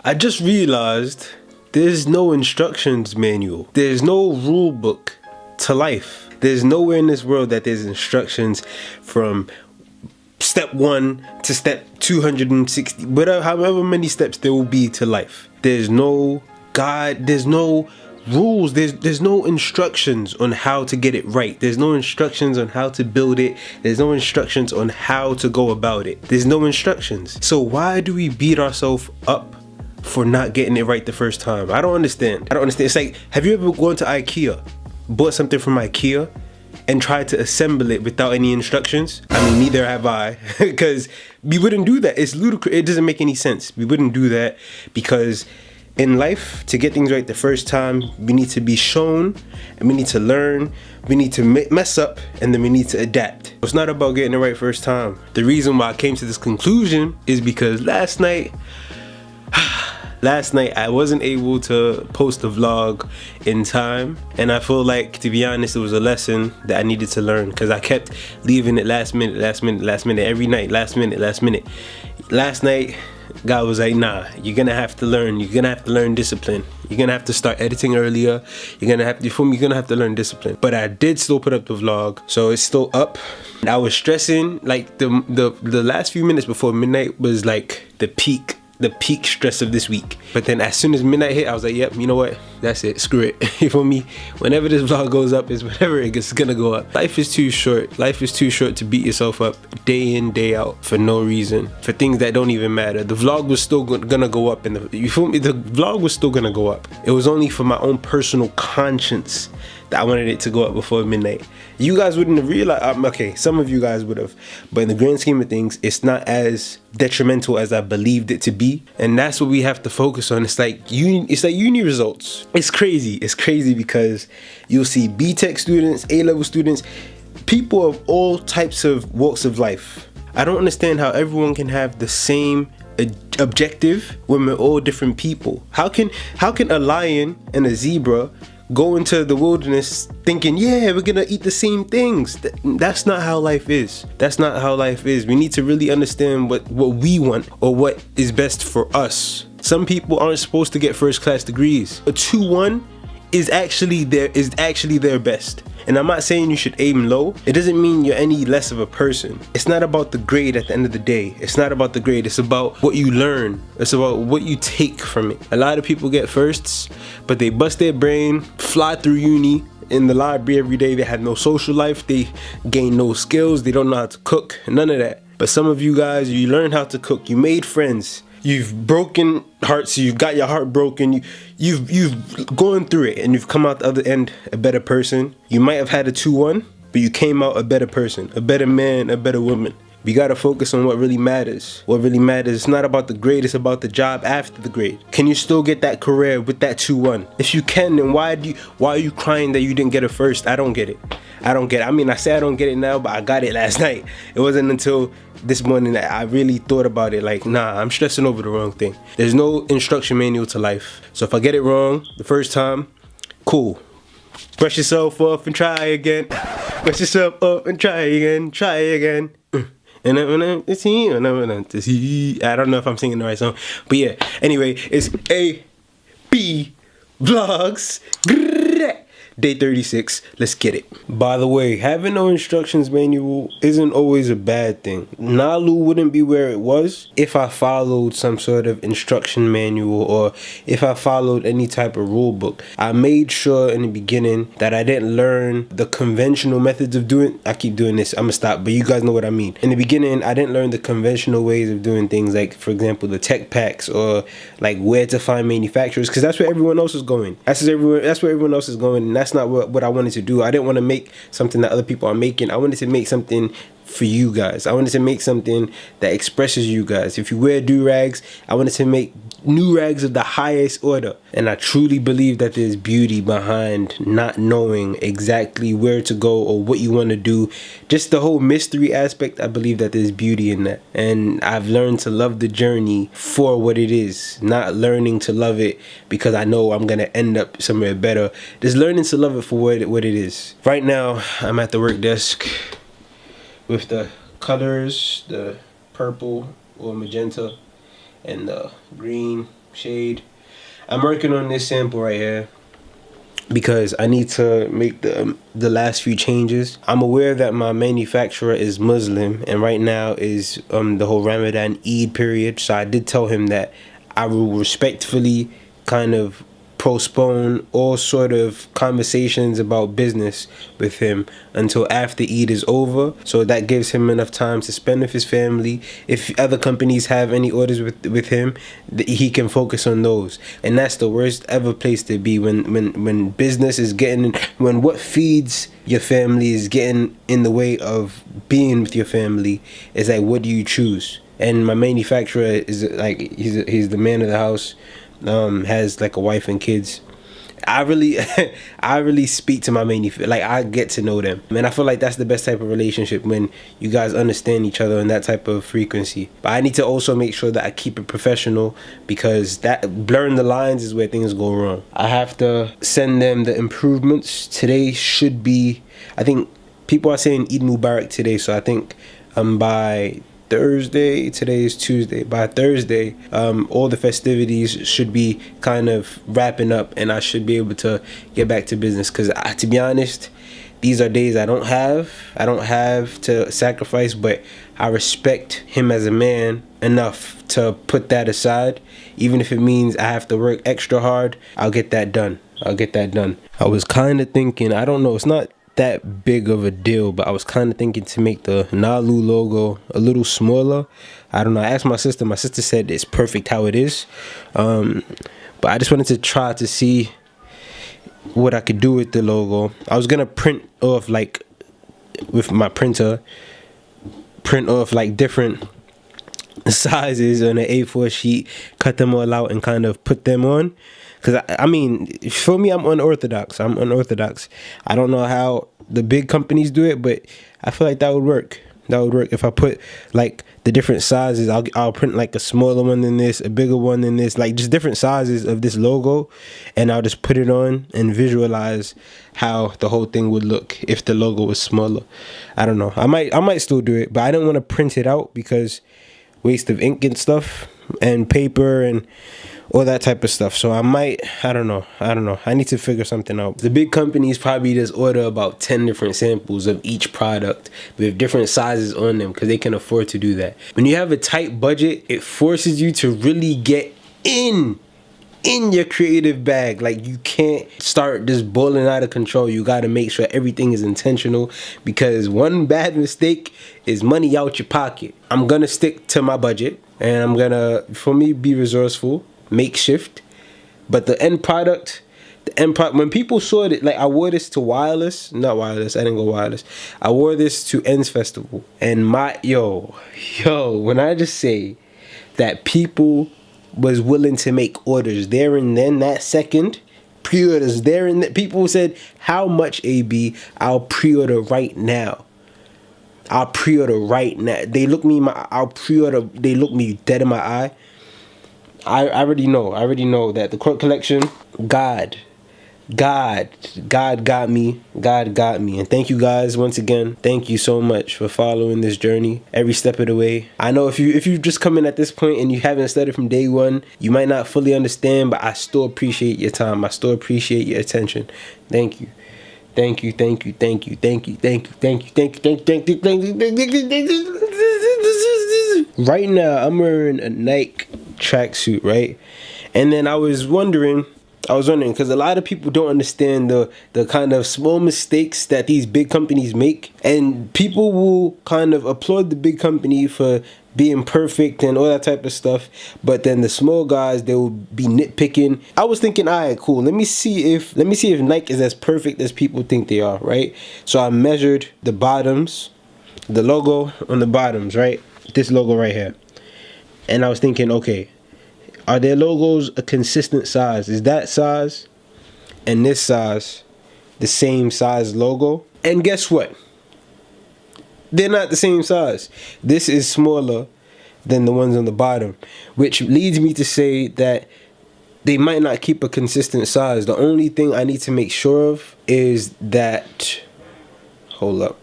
I just realized there's no instructions manual. There's no rule book to life. There's nowhere in this world that there's instructions from step 1 to step 260, whatever, however many steps there will be to life. There's no guide, there's no rules, there's no instructions on how to get it right. There's no instructions on how to build it. There's no instructions on how to go about it. There's no instructions. So why do we beat ourselves up for not getting it right the first time? I don't understand. It's like, have you ever gone to IKEA, bought something from IKEA, and tried to assemble it without any instructions? I mean, neither have I, because we wouldn't do that. It's ludicrous. It doesn't make any sense. We wouldn't do that, because in life, to get things right the first time, we need to be shown, and we need to learn, we need to mess up, and then we need to adapt. It's not about getting it right first time. The reason why I came to this conclusion is because last night I wasn't able to post a vlog in time, and I feel like, to be honest, it was a lesson that I needed to learn, because I kept leaving it last minute, every night, last minute. Last night, God was like, nah, you're gonna have to learn discipline. You're gonna have to start editing earlier. You're gonna have to learn discipline. But I did still put up the vlog, so it's still up. I was stressing, like the last few minutes before midnight was like the peak stress of this week. But then as soon as midnight hit, I was like, yep, you know what, that's it, screw it. You feel me? Whenever this vlog goes up, it's whenever it's gonna go up. Life is too short to beat yourself up day in, day out for no reason, for things that don't even matter. The vlog was still gonna go up, and you feel me? The vlog was still gonna go up. It was only for my own personal conscience that I wanted it to go up before midnight. You guys wouldn't have realized, okay, some of you guys would have, but in the grand scheme of things, it's not as detrimental as I believed it to be. And that's what we have to focus on. It's like uni results. It's crazy because you'll see B-Tech students, A-level students, people of all types of walks of life. I don't understand how everyone can have the same objective when we're all different people. How can a lion and a zebra go into the wilderness thinking, yeah, we're gonna eat the same things? That's not how life is. We need to really understand what we want, or what is best for us. Some people aren't supposed to get first class degrees. A 2-1 is actually their best. And I'm not saying you should aim low. It doesn't mean you're any less of a person. It's not about the grade at the end of the day. It's about what you learn. It's about what you take from it. A lot of people get firsts, but they bust their brain, fly through uni, in the library every day. They have no social life. They gain no skills. They don't know how to cook. None of that. But some of you guys, you learned how to cook. You made friends. You've broken hearts. You've got your heart broken. You've gone through it, and you've come out the other end a better person. You might have had a 2-1, but you came out a better person, a better man, a better woman. We gotta focus on what really matters. What really matters, it's not about the grade, it's about the job after the grade. Can you still get that career with that 2-1? If you can, then why are you crying that you didn't get it first? I don't get it. I mean, I say I don't get it now, but I got it last night. It wasn't until this morning that I really thought about it. Like, nah, I'm stressing over the wrong thing. There's no instruction manual to life. So if I get it wrong the first time, cool. Brush yourself off and try again. Brush yourself up and try again. Try again. And I don't know if I'm singing the right song, but yeah. Anyway, it's AB Vlogs. Day 36, let's get it. By the way, having no instructions manual isn't always a bad thing. Nalu wouldn't be where it was if I followed some sort of instruction manual, or if I followed any type of rule book. I made sure in the beginning that I didn't learn the conventional methods of doing. I keep doing this, I'm gonna stop, but you guys know what I mean. In the beginning, I didn't learn the conventional ways of doing things, like, for example, the tech packs, or like where to find manufacturers, because that's where everyone else is going. That's where everyone else is going, and that's not what I wanted to do. I didn't want to make something that other people are making. I wanted to make something for you guys. I wanted to make something that expresses you guys. If you wear do-rags, I wanted to make new rags of the highest order. And I truly believe that there's beauty behind not knowing exactly where to go or what you want to do. Just the whole mystery aspect, I believe that there's beauty in that. And I've learned to love the journey for what it is, not learning to love it because I know I'm going to end up somewhere better. Just learning to love it for what it is. Right now, I'm at the work desk with the colors, the purple or magenta and the green shade. I'm working on this sample right here because I need to make the last few changes. I'm aware that my manufacturer is Muslim, and right now is the whole Ramadan Eid period. So I did tell him that I will respectfully kind of postpone all sort of conversations about business with him until after Eid is over, so that gives him enough time to spend with his family. If other companies have any orders with him, he can focus on those. And that's the worst ever place to be, when business is getting, when what feeds your family is getting in the way of being with your family. Is like, what do you choose? And my manufacturer is like, he's the man of the house, has like a wife and kids. I really speak to my manufacturer, like I get to know them, and I feel like that's the best type of relationship, when you guys understand each other in that type of frequency. But I need to also make sure that I keep it professional, because that blurring the lines is where things go wrong. I have to send them the improvements. Today should be, I think people are saying Eid Mubarak today, so I think by Thursday, today is Tuesday, by Thursday all the festivities should be kind of wrapping up, and I should be able to get back to business. Because to be honest, these are days I don't have to sacrifice, but I respect him as a man enough to put that aside. Even if it means I have to work extra hard, I'll get that done. I was kind of thinking, I don't know, it's not that big of a deal, but I was kind of thinking to make the Nalu logo a little smaller. I don't know, I asked my sister said it's perfect how it is, but I just wanted to try to see what I could do with the logo. I was gonna print off, like with my printer, like different sizes on an A4 sheet, cut them all out and kind of put them on. Because, I mean, for me, I'm unorthodox. I don't know how the big companies do it, but I feel like that would work. If I put, like, the different sizes. I'll print, like, a smaller one than this, a bigger one than this. Like, just different sizes of this logo. And I'll just put it on and visualize how the whole thing would look if the logo was smaller. I don't know. I might still do it, but I don't want to print it out, because waste of ink and stuff and paper and all that type of stuff. So I don't know. I need to figure something out. The big companies probably just order about 10 different samples of each product with different sizes on them, because they can afford to do that. When you have a tight budget, it forces you to really get in your creative bag. Like, you can't start just bowling out of control. You got to make sure everything is intentional, because one bad mistake is money out your pocket. I'm gonna stick to my budget, and I'm gonna, for me, be resourceful, makeshift. But the end product, when people saw it, like, I wore this to not wireless, I didn't go wireless, I wore this to Ends Festival, and when I just say that people was willing to make orders there and then, that second, pre-orders there and then, people said, how much, AB? I'll pre-order right now. They look me dead in my eye. I already know that the Court Collection, God got me. And thank you guys once again. Thank you so much for following this journey every step of the way. I know if you've just come in at this point and you haven't studied from day one, you might not fully understand, but I still appreciate your time. I still appreciate your attention. Thank you. Right now, I'm wearing a Nike tracksuit, right? And then I was wondering, because a lot of people don't understand the kind of small mistakes that these big companies make, and people will kind of applaud the big company for being perfect and all that type of stuff, but then the small guys, they will be nitpicking. I was thinking, all right, cool, let me see if Nike is as perfect as people think they are, right? So I measured the bottoms, the logo on the bottoms, right? This logo right here. And I was thinking, okay, are their logos a consistent size? Is that size and this size the same size logo? And guess what? They're not the same size. This is smaller than the ones on the bottom, which leads me to say that they might not keep a consistent size. The only thing I need to make sure of is that, hold up,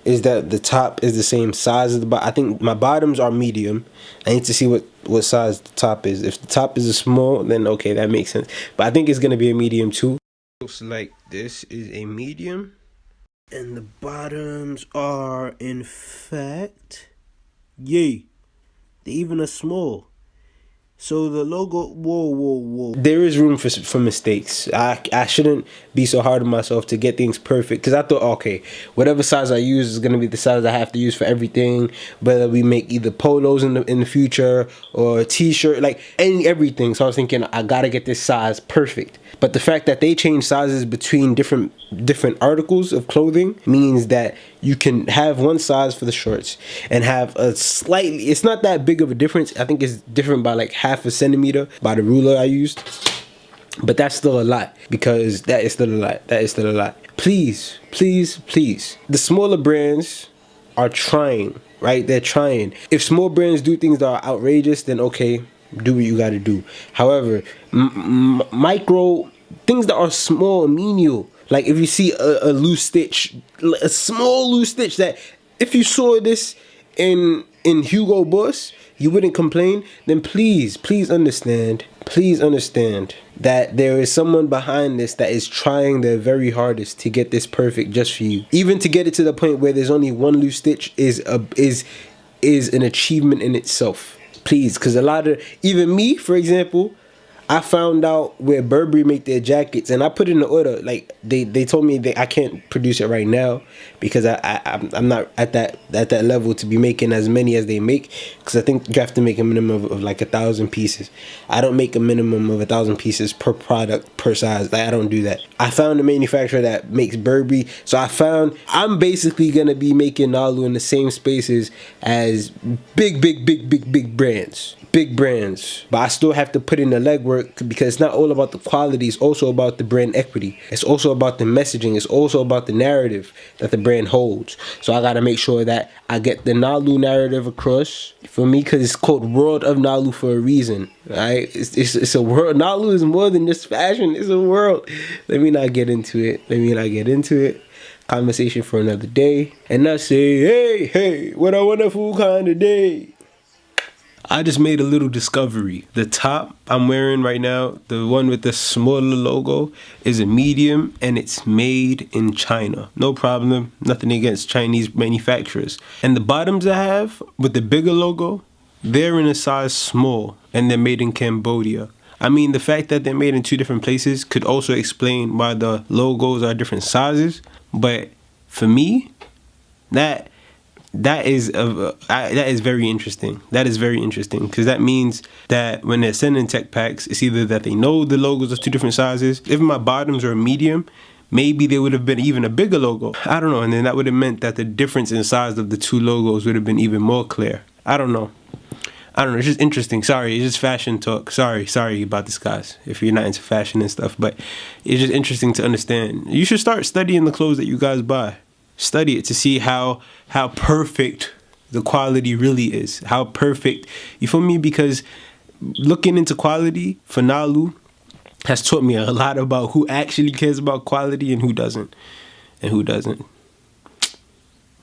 is that the top is the same size as the bottom. I think my bottoms are medium. I need to see what size the top is. If the top is a small, then okay, that makes sense. But I think it's gonna be a medium too. Looks like this is a medium, and the bottoms are in fact, yay, they even a small. So the logo, whoa. There is room for mistakes. I shouldn't be so hard on myself to get things perfect. Because I thought, okay, whatever size I use is going to be the size I have to use for everything. Whether we make either polos in the future or a t-shirt, like everything. So I was thinking, I got to get this size perfect. But the fact that they change sizes between different articles of clothing means that you can have one size for the shorts and have a slightly, it's not that big of a difference. I think it's different by like half a centimeter by the ruler I used. But that's still a lot, because that is still a lot. Please. The smaller brands are trying, right? They're trying. If small brands do things that are outrageous, then okay, do what you got to do. However, micro things that are small and menial, like if you see a loose stitch, a small loose stitch, that if you saw this in Hugo Boss, you wouldn't complain, then please understand that there is someone behind this that is trying their very hardest to get this perfect just for you. Even to get it to the point where there's only one loose stitch is an achievement in itself. Please, because a lot of, even me, for example, I found out where Burberry make their jackets, and I put in the order. Like they told me that I can't produce it right now because I'm not at that level to be making as many as they make, because I think you have to make a minimum of like 1,000 pieces. I don't make a minimum of 1,000 pieces per product per size. Like I don't do that. I found a manufacturer that makes Burberry, so I'm basically gonna be making Nalu in the same spaces as big brands. Big brands, but I still have to put in the legwork, because it's not all about the quality, it's also about the brand equity, it's also about the messaging, it's also about the narrative that the brand holds. So I gotta make sure that I get the Nalu narrative across for me, because it's called World of Nalu for a reason, right? It's a world. Nalu is more than just fashion, it's a world. Let me not get into it. Conversation for another day. And I say, hey, what a wonderful kind of day. I just made a little discovery. The top I'm wearing right now, the one with the smaller logo, is a medium, and it's made in China. No problem, nothing against Chinese manufacturers. And the bottoms I have with the bigger logo, they're in a size small, and they're made in Cambodia. I mean, the fact that they're made in two different places could also explain why the logos are different sizes. But for me, that is very interesting. That is very interesting, because that means that when they're sending tech packs, it's either that they know the logos are two different sizes. If my bottoms are a medium, maybe they would have been even a bigger logo. I don't know. And then that would have meant that the difference in size of the two logos would have been even more clear. I don't know. It's just interesting. Sorry, it's just fashion talk. Sorry about this, guys, if you're not into fashion and stuff. But it's just interesting to understand. You should start studying the clothes that you guys buy. Study it to see how perfect the quality really is. How perfect, you feel me? Because looking into quality for Nalu has taught me a lot about who actually cares about quality and who doesn't.